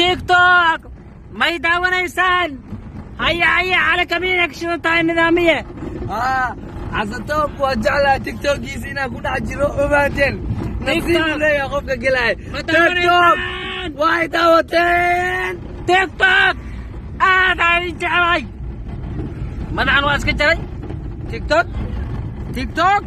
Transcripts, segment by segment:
تيك توك ما يداون إنسان. هيا على كمينك شو تاي نظامية. عزتوك وجعلها تيك توك يزينا كنا عجلوا وبعدين نسيب لي أخوك قلاي تيك توك واي داوتين تيك توك داي جعلي ما دعنا واسك جعلي تيك توك تيك توك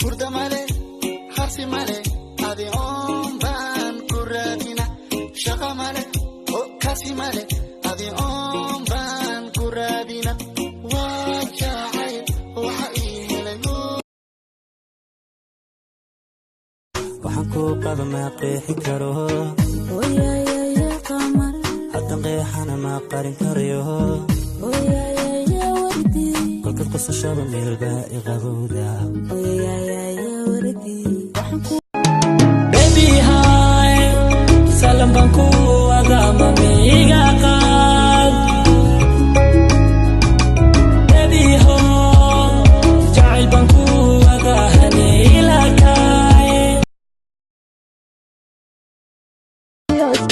Kurda male, harsi male, adi on ban kuradina. Shaka male, oh kasi male, adi on ban kuradina. Wajahai, wahaihilayu. waxaan ku qaba ma qeexi karo qamar hadan qeexana ma qarin karayo wardi kolka qosashada meel baa iqabowda wardi baby hi salam banku agama miga qad baby ho jacayl banku agahani ilakay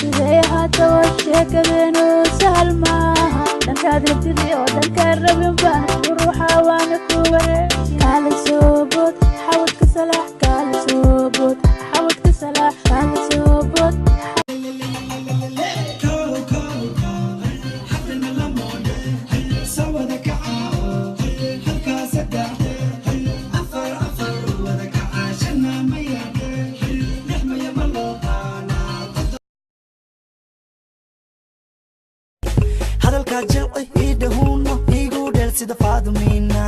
sidee hada sheekadeenu sahal maaha dhankaad rabtidii oo dhankaan rabin baan ruuxa waana kuware kaala soo bood xawadka salaax kaala soo bood xawadka salaax kaala soo bood hadalka jilci idhahuno igu dheel sida faadumina